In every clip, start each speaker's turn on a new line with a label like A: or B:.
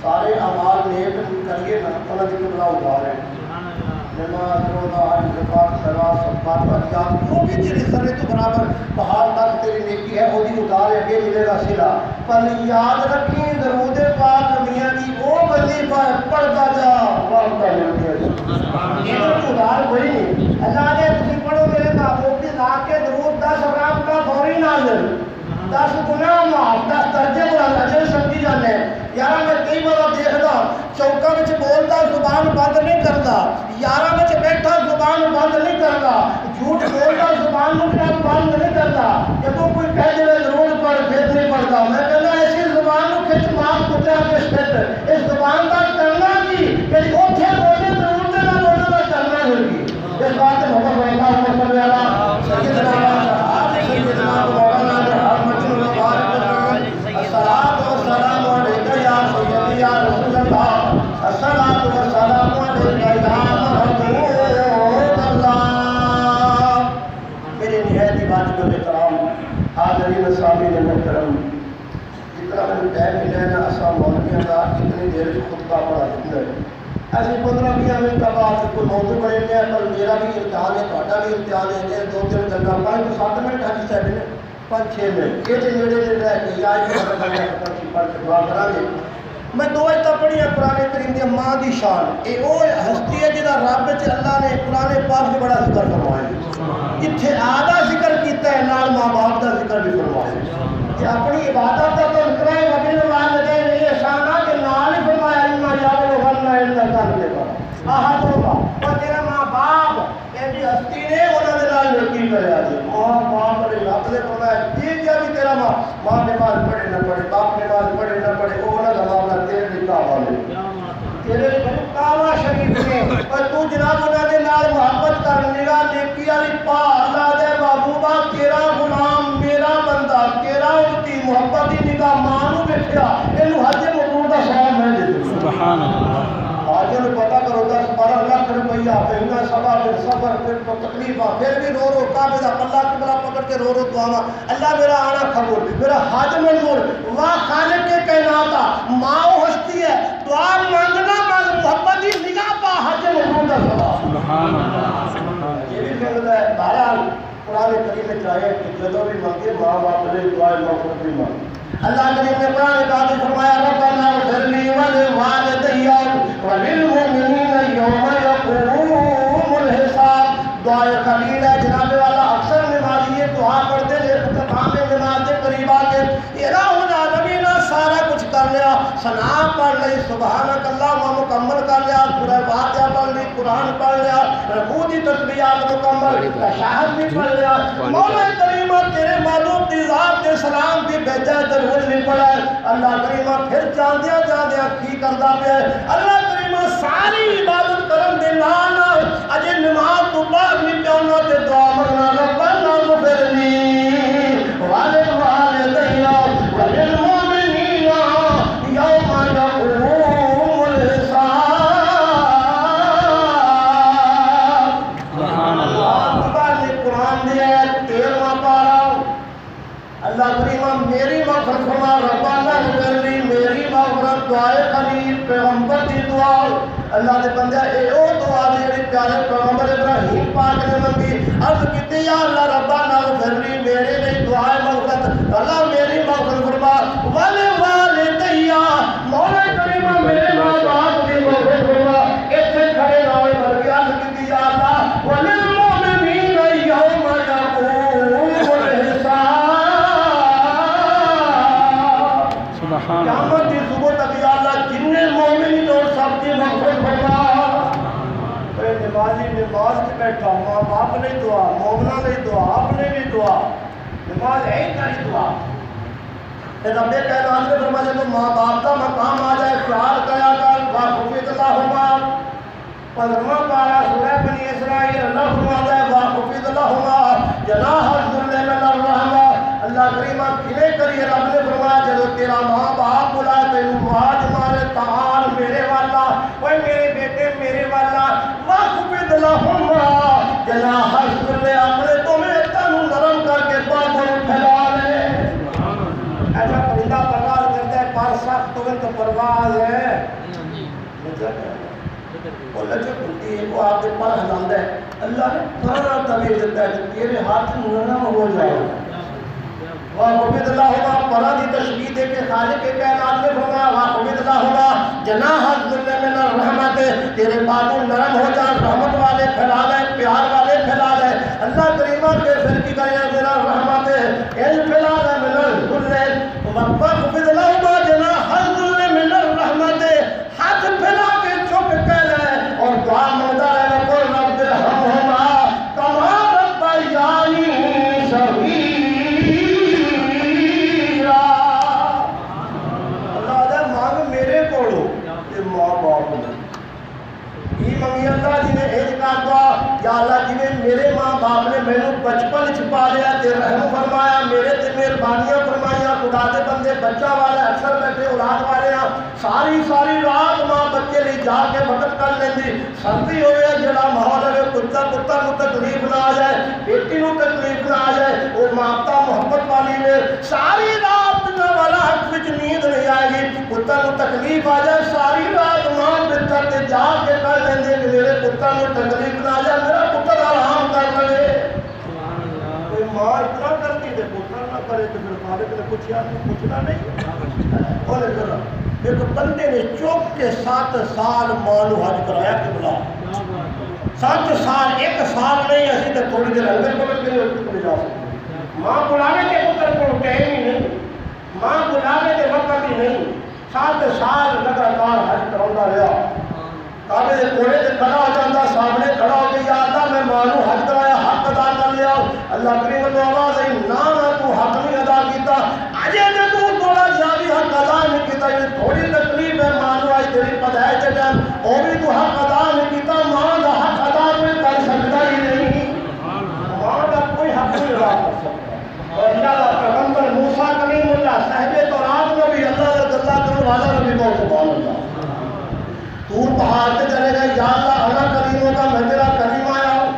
A: سارے اعمال نیک کریے نا اللہ کی بلا ادھار ہے نماز روزہ حج زکات صلاۃ صدقات عطیات جو بھی تیرے سرے تو برابر بہار تک تیری نیکی ہے وہی ادھار ہے کہ ملے گا صلہ پر یاد رکھیں درود پاک میاں کی وہ وظیفہ پڑھتا جا وقت ملتے ہیں یہ ادھار کوئی نہیں اللہ نے تم پڑھو میرے محبوب کی ذات کے درود 10 رام کا فوری نازل 10 گناہ معاف 10 درجے بلند اجر سمجھی جانے یار میں کئی بار دیکھدا چوکا وچ بولدا زبان بند نہیں کردا یاراں وچ بیٹھا زبان بند نہیں کردا جھوٹ بولدا زبان بند نہیں کردا جدوں کوئی کہہ دے ضرور پڑھ پھر نہیں پڑھدا میں کہنا ایسی زبان نو کھچ مار کٹیا کے سٹ اس زبان دا کرنا کی کہ اوتھے بولے ضرور تے نہ بولے دا کرنا ہوگی اس بات تے محمد صلی اللہ علیہ وسلم سیدنا مولانا الصلاۃ والسلام علیکہ یا سیدی یا رسول اللہ الصلاۃ والسلام علیکہ یا محمود اللہ میرے نہایت واجب احترام حاضرین سامعین محترم جتنا میں ٹائم ملا نا اساں مولویاں دا اتنی دیر خطبہ پڑھا دیتا ہے ایسے 15-20 منٹ کا بعد کوئی موضوع پڑھیں گے پر میرا بھی امتحان ہے تہاڈا بھی امتحان ہے 2-3 گھنٹہ 5-7 منٹ حج صاحب نے 5-6 منٹ یہ نیڑے رہ کے یا پڑھ کے دعا کرا گے میں دو آیتاں پڑھیاں قرآن کریم دی ماں دی شان اے او ہستی ہے جہاں رب وچ اللہ نے قرآن پاک سے بڑا ذکر فرمایا جتھے آدھا ذکر کیتا ہے نال ماں باپ دا ذکر بھی فرمایا کہ اپنی عبادت کا تذکرہ ہے وبل والدین یہ احسان کہ نال ہی فرمایا اما یبلغن عندک الکبر احدہما اور تیرا ماں باپ ایسی ہستی نے انہوں نے نال نیکی کریا جی ماں باپ نے رب نے فرمایا جی کیا بھی تیرا ماں نماز پڑھے نہ پڑھے باپ نماز پڑھے نہ پڑھے وہ نہ معاملہ تیرے نکاح والے تیرے کعبہ شریف میں اور تو جناب انہوں نے نال محبت کر نگاہ نیکی والی پا اللہ دے محبوبہ تیرا غلام میرا بندہ تیرا امتی محبت کی نگاہ ماں نو بیٹھیا اینو حج مبرور دا ثواب میں دے دوں سبحان اللہ آج نے پتہ کرو 10-12 لاکھ روپیہ مہینہ سبا پھر سفر پھر تکلیفاں پھر بھی رو رو کعبے دا پلہ قبلہ پکڑ کے رو رو دعا اللہ میرا آنا قبول میرا حج منظور واہ خالق کے کائنات ماں ہستی ہے دعا مانگنا مانگ محبت کی نگاہ پا حج منظور دا ثواب سبحان اللہ یہ بھی کہتا ہے بہرحال قرآن کریم میں چاہے کہ جدوں بھی مانگے ماں باپ لے دعائے مغفرت بھی مانگے اللہ کریم نے قرآن پاک میں فرمایا ربنا اغفر لی ولوالدی وللمؤمنین یوم یقوم الحساب دعائے خلیل ہے جناب والا اکثر نمازی یہ دعا پڑھتے ہیں اختتام نماز کے قریب آ کے الہ العالمین سارا کچھ کر لیا ثنا پڑھ لی سبحانک اللہ مکمل کر کر لیا، سورہ فاتحہ پڑھ لی، قرآن پڑھ لیا، رکوع کی تسبیحات مکمل، تشہد بھی پڑھ لیا، مولا کریمہ تیرے معلوم دی ذات کے سلام کی بھیجا درود نہیں پڑا ہے، اللہ کریمہ پھر جاندیاں جاندیاں کی کردا پیا ہے، اللہ کریمہ ساری عبادت کرن دے نال اجے نماز تو بعد بھی پیونا تے دعا منگنا ربنا اغفر لی ولوالدیّ وللمؤمنین یوم یقوم الحساب۔ سبحان اللہ۔ قرآن دیا 13واں پارہ، اللہ کریمہ میری مغفرت فرما، ربنا اغفر لی، میری مغفرت دعائے خلیل پیغمبر دی دعا، اللہ دے بندے اے او دعا جڑی پیارے پیغمبر ابراہیم پاک نے منگی، عرض کیتی یا اللہ ربنا اغفر لی، میرے لیے دعائے مغفرت، اللہ میری مغفرت فرما، ولوالدیّ، مولا کریمہ میرے ماں باپ کی مغفرت فرما، ایتھے کھڑے نہ ہوئے بلکہ عرض کیتی یا اللہ وللمؤمنین یوم یقوم الحساب۔ قیامت کی صبح تک یا اللہ جننے مومن اور سب کی مغفرت فرما۔ اے نمازی نماز میں بیٹھا، ماں باپ نے دعا، مومنہ نے دعا، آپ نے بھی دعا، نماز ہے ہی تاری دعا۔ رب کائنات نے فرمایا تو ماں باپ کا مقام آ جائے پیار کیا کر، واخفض لہما، 15واں پارہ سورہ بنی اسرائیل، اللہ فرماتا ہے واخفض لہما جناح الذل من الرحمہ۔ اللہ کریمہ کھلے کریے، رب نے فرمایا جب تیرا ماں باپ بلائے تینوں آج مارے تعال میرے والا، اوے میرے بیٹے میرے والا، واخفض لہما جناح الذل، اپنے تمہیں تنو نرم کر کے بازو پھیلا لے۔ ایسا پرندہ پرواز کرتا ہے پر سخت تمہیں تو پرواز ہے، وہ لچک ہوتی ہے، وہ آپ کے پر ہلاندہ ہے، اللہ نے پرانا طبیع دیتا ہے کہ تیرے ہاتھ نرم ہو جائے۔ واخفض لہما پرا دی تشبیہ دے کے خالق کے کائنات نے فرمایا واخفض لہما جناح الذل من الرحمت، تیرے بازو نرم ہو جائیں، رحمت والے پھیلا دے، پیار والے پھیلا دے۔ اللہ کریمہ کے پھر کی کرے میرا رحمت ہے پھیلا دے من الذل، واخفض لہما جناح الذل من الرحمت، ہاتھ پھیلا کے چپ کہہ لے اور دعا مانگتا رہے قل رب ارحمہما کما ربیانی صغیرا۔ اللہ جی نے ایک کہا دعا یا اللہ جی نے میرے ماں باپ نے میں بچپن چھپا لیا تے رحم فرمایا، میرے تے مہربانیاں فرمائیاں، خدا دے بندے بچہ والے اکثر بیٹھے اولاد والے ہیں، ساری رات ماں بچے لئی جا کے وقت کر لیندی، سردی ہوئے جڑا ماحول ہے کتا نو تکلیف نہ آ جائے، بیٹی نو تکلیف نہ آ جائے، وہ ماں محبت والی میں ساری رات نہ والا حق وچ نیند نہیں آئے گی، کتا نو تکلیف آ جائے ساری رات ماں بچہ تے جا کے کر لیندی کہ میرے پتر میں تکلیف نہ آ جائے، میرا پتر آرام کر لے۔ کوئی ماں اتنا کرتی ہے پتر نہ کرے تو پھر خالق نے پوچھنا نہیں۔ بولے ذرا ایک بندے نے چوک کے 7 سال ماں نو حج کرایا کہ بلا 7 سال، 1 سال نہیں، اسی تو تھوڑی دیر اندر کو لے جا سکتے، ماں بلانے کے پتر کو ٹائم ہی نہیں، ماں بلانے کے وقت ہی نہیں، 7 سال لگاتار حج کراؤندا رہا، کعبے دے کونے تے کھڑا ہو جاتا، سامنے کھڑا ہو کے یا اللہ میں ماں نو حج کرایا، حق ادا کر لیا، اللہ کریم تو آواز آئی نہ تو حق نہیں ادا کیتا، اجے تے تو تھوڑا جا بھی حق ادا نہیں کیتا، یہ تھوڑی تکلیف ہے ماں نو آئی تیری پیدائش دے ٹائم، او بھی تو حق ادا نہیں کیتا، ماں دا حق ادا کوئی کر سکتا ہی نہیں، ماں دا کوئی حق نہیں ادا کر سکتا۔ اور اللہ دا پیغمبر موسیٰ کلیم اللہ صاحب تورات میں بھی اللہ کا گلہ کرنے والا نبی کو سبحان اللہ، تو پہاڑ تے چلے گئے یا اللہ انا کلیموں کا میں تیرا کلیم آیا ہوں،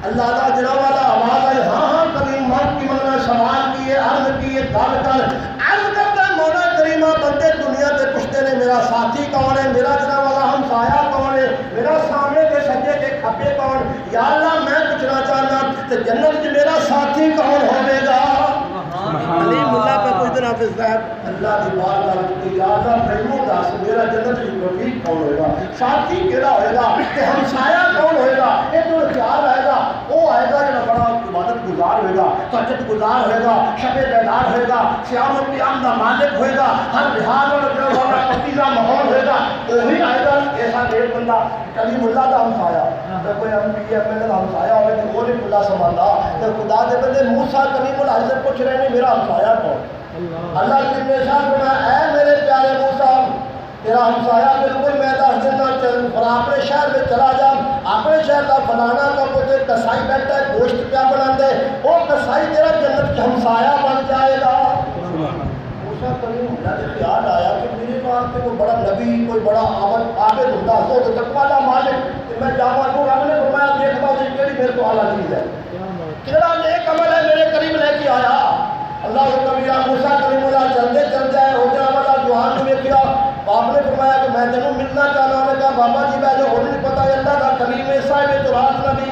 A: اللہ دا جنا والا آواز آئی ہاں کلیم مات کی من میں سوال کیے عرض کیے گل کر عرض کرتا مولا کریمہ بندے دنیا تے پوچھتے نے میرا ساتھی کون ہے، میرا جنا والا ہمسایا کون ہے، میرا سامنے کے سجے کے کھبے کون، یا اللہ میں پوچھنا چاہنا تے جنت میں میرا ساتھی کون ہوے گا۔ علی ملا پہ کوئی دن حافظ صاحب اللہ دی بارگاہ وچ یا اللہ مینوں دس میرا جنت وچ رفیق کون ہوئے گا، ساتھی کیڑا ہوئے گا، تے ہمسایا کون ہوئے گا، یہ تو خیال آئے گا وہ آئے گا جڑا بڑا عبادت گزار ہوئے گا، سجد گزار ہوئے گا، شب بیدار ہوئے گا، سیام و قیام کا مالک ہوئے گا، ہر لحاظ اور والا پتیزہ ماحول ہوئے گا، وہی آئے گا ایسا ایک بندہ کلیم اللہ کا ہمسایا کوئی انبیاء میں کا ہمسایا ہوئے تو وہ نہیں کھلا سنبھالتا تو خدا دے بندے موسیٰ کلیم اللہ سے پوچھ رہے ہیں میرا ہمسایا کون؟ اللہ کی نشان بنا اے میرے پیارے موسیٰ تیرا ہمسایا بالکل میں دس دینا چل پر اپنے شہر میں چلا جا، اپنے شہر کا فلانا کا کوئی کسائی بیٹھا ہے گوشت پیا بنا دے، وہ کسائی تیرا جنت کی ہمسایا بن جائے گا۔ موسیٰ کلیم اللہ سے خیال آیا کہ میرے پاس کوئی بڑا نبی کوئی بڑا عابد ہوتا تو تقویٰ دا مالک کہ میں جاواں تو رب نے فرمایا دیکھتا ہوں کہ میرے کو اعلیٰ چیز ہے، کیڑا نیک عمل ہے میرے قریب لے کے آیا۔ اللہ کبھی موسیٰ کلیم اللہ چلتے چل جائے ہو جائے والا جوان نے کیا آپ نے فرمایا کہ میں تینوں ملنا چاہنا ہوں۔ نے کہا بابا جی میں جو نہیں پتا ہے اللہ کا کلیم ہے صاحب تورات نبی،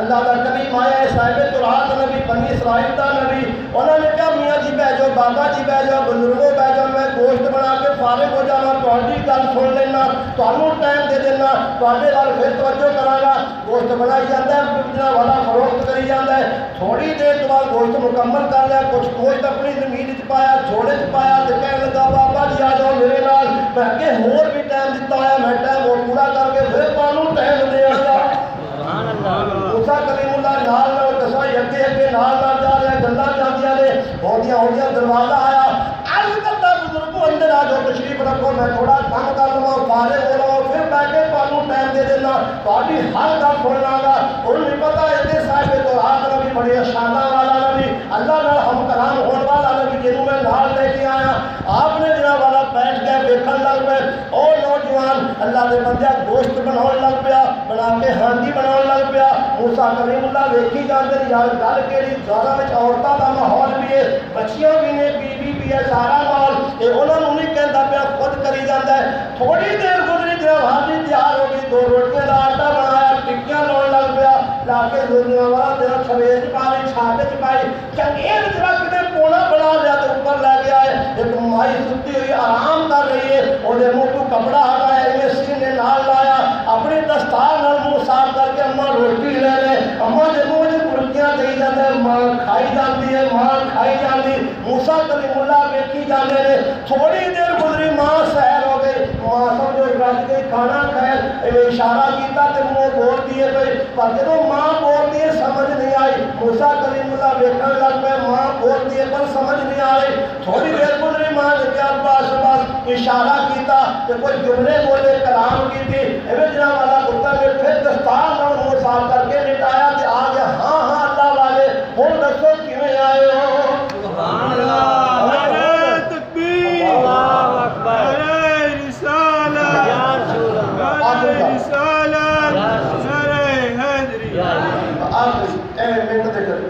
A: اللہ کا کلیم آیا ہے صاحب تورات نبی، بنی اسرائیل کا نبی۔ انہوں نے کہا میاں جی بہ جاؤ، بابا جی بہ جاؤ، بزرگوں بہ جاؤ، میں گوشت بنا کے فارغ ہو جانا، تہاڈی گل سن لینا، تانوں ٹائم دے دینا، تہاڈے نال پھر توجہ کراں گا۔ گوشت بنائی جاتا ہے جناب والا فروخت کری جاتا ہے، تھوڑی دیر کے بعد گوشت مکمل کر لیا، کچھ گوشت اپنی زمین وچ پایا، جھوڑے وچ پایا تے کہنے لگا بابا جی آ جاؤ میرے نال، میں اگے ہور بھی ٹائم دیتا ہے، میں ٹائم اور پورا کر کے پھر تانوں ٹائم دے گا۔ موسیٰ کلیم اللہ نال نال کسائی اگے اگے نال نال جا رہے ہیں، گلاں جاندیاں نے، ہوندیاں دروازہ آیا، عرض کرتا بزرگوں اندر آ جاؤ تشریف رکھو، میں تھوڑا کم کر لواں فارغ ہو لواں پھر بیٹھ کے تانوں ٹائم دے دینا، تہاڈی ہر گل سن لاں گا۔ انہوں نے پتا ہے صاحب تورات نبی بڑے شاناں والا نبی، اللہ نال ہم کلام ہون والا نبی جنوں میں نال لے کے آیا۔ آپ نے جناب والا بیٹھ کے ویکھن لگ پے، او نوجوان اللہ دے بندے گوشت بناؤن لگ پیا، بنا کے ہانڈی بناؤن لگ پیا۔ موسیٰ کلیم اللہ ویکھی جاندے یار گل کیڑی زیادہ وچ عورتاں دا ماحول بھی ہے، بچیاں بھی نے، بیوی بھی ہے، سارا مال اے انہاں نوں نہیں کہندا پیا، خود کری جاندا ہے۔ تھوڑی دیر گزری جناب ہانڈی تیار ہو گئی، 2 روٹیاں دا آٹا بنایا، ٹکیاں لاؤن لگ پیا، لا کے دنیا والا تیرا چھویز پائی، چھاپ وچ پائی، چنگیل جرا کتے پونا بنا لیا تے اوپر لے گیا ہے۔ ایک مائی ستی ہوئی آرام کر رہی ہے، اودے منہ تو کپڑا ہٹایا، ایویں سینے نال لایا، اپنی دستار نال منہ صاف کر کے اماں روٹی لے لے، اماں دے منہ وچ برکیاں دئی جاندے، ماں کھائی جاندی ہے، ماں کھائی جاندی۔ موسیٰ کلیم اللہ ویکھی جاندے نے، تھوڑی دیر گزری ماں سیر ہو گئی، ماں سمجھو رج گئی کھانا کھائے، ایویں اشارہ کیتا تے منہ بول دیے پئی، پر جدوں ماں بول دیے سمجھ نہیں آئی۔ موسیٰ کلیم اللہ ویکھن لگ پئے، ماں بول دیے پر سمجھ نہیں آئی۔ تھوڑی دیر گزری ماں نے کیا بس بس اشارہ کیتا کہ کوئی جملے بولے کلام کیتی، ایویں جناب والا پتر نے پھر دستار نال منہ صاف کر کے لٹایا تے آ گیا، ہاں ہاں اللہ والے ہن دسو کیویں آئے ہو؟ سبحان اللہ، نعرہ تکبیر، اللہ اکبر، نعرہ رسالت، نعرہ رسالت، نعرہ حیدری۔ آپ منٹ دے کر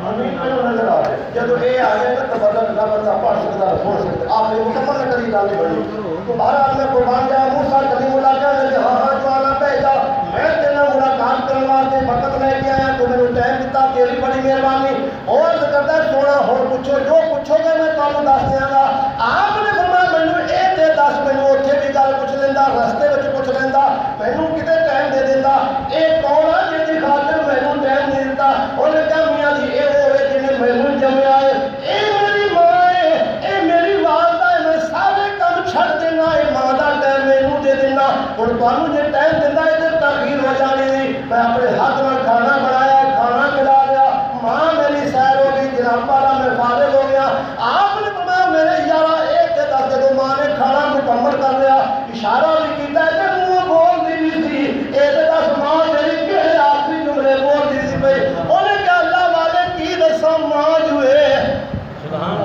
A: امین میں نظر آ رہے جب یہ آ گیا تو بندہ بندہ پڑھ سکتا ہے سن سکتا آپ نے مکمل نہ کری گل بڑی تو بہرحال میں قربان جاؤں موسیٰ کلیم اللہ کہنے کہ ہاں ہاں جوانا بھیجا میں تیرے ملاقات کرنے واسطے وقت لے کے آیا تو میں نے ٹائم دیتا تیری بڑی مہربانی اور کرتا ہے سونا ہو پوچھو جو پوچھو گے میں تمہیں دس دیاں گا آپ نے فرمایا مینوں اے تے دس مینوں اوتھے بھی گل پوچھ لیندا رستے وچ پوچھ لیندا مینوں کتے ٹائم دے دیندا اے کون ہے جس دی خاطر مینوں ٹائم نہیں دیتا انہیں کہا میاں جی اے ہوئے جنہیں مینوں جمیا ہے اے میری ماں ہے اے میری والدہ ہے میں سارے کام چھڑ دینا اے ماں دا ٹائم مینوں دے دینا اور تانوں جے ٹائم دیندا اے تے تاخیر ہو جانی نہیں میں اپنے ہاتھ نال کھانا بنایا کھانا کھلا لیا ماں میری سیر ہو گئی جناب والا میں فارغ ہو گیا آپ نے فرمایا میرے یارا اے تے دس جدوں ماں نے کھانا مکمل کر لیا اشارہ بھی کیتا ہے تے منہ بول دی سی اے تے دس ماں میری کہڑے آخری جملے بول دی سی بھئی انہیں کہا اللہ والے کی دساں ماں جو ہے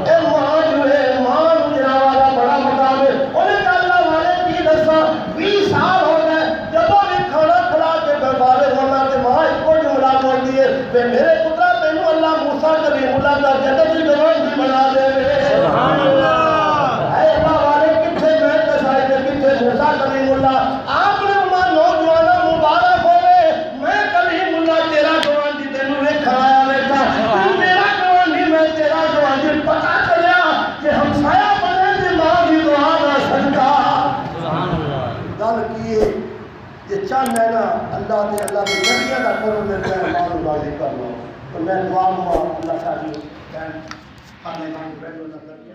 A: اے ماں جو ہے ماں جناب والا بڑا مقام ہے انہیں کہا اللہ والے کی دساں 20 سال ہو گئے جب بھی کھانا کھلا کے فارغ ہونا تے ماں ایک کو جملہ بول دیے کہ میرے پترا تینوں اللہ موسیٰ کلیم اللہ کا جنت کی گواہ بھی بنا دے سبحان اللہ اے اللہ والے کتھے میں کسائی تے کتھے موسیٰ کلیم اللہ آپ نے ماں نوجوانا مبارک ہوئے میں کلیم اللہ تیرا گواہ دی تینوں نے کھایا بیٹھا میرا گواہ نہیں میں تیرا گواہ دی پتا چلیا کہ ہمسایہ بنے تے ماں دی دعا دا صدقہ سبحان اللہ گل کیے یہ چاند ہے نا اللہ دے نبیوں دا کرو میرے ماں نوں راضی کر لو تو میں دعا ہوا اللہ تعالی خانے خان پہلو نظر